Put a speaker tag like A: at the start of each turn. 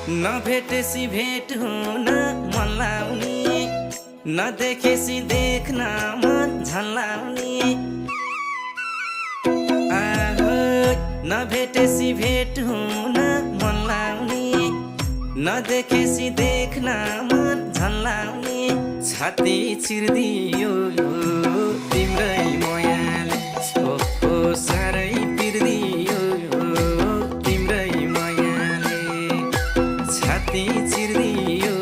A: नभेटेसी भेट हुन मन लाउने, नदेखेसी देख्न मन झल्लाउने। नभेटेसी भेट हुन मन लाउने, नदेखेसी देख्न मन झल्लाउने। छाती चिर्दियो तिम्रै मायाले, ओ साह्रै पिर्दियो तिम्रै मायाले। छाती चिर्दियो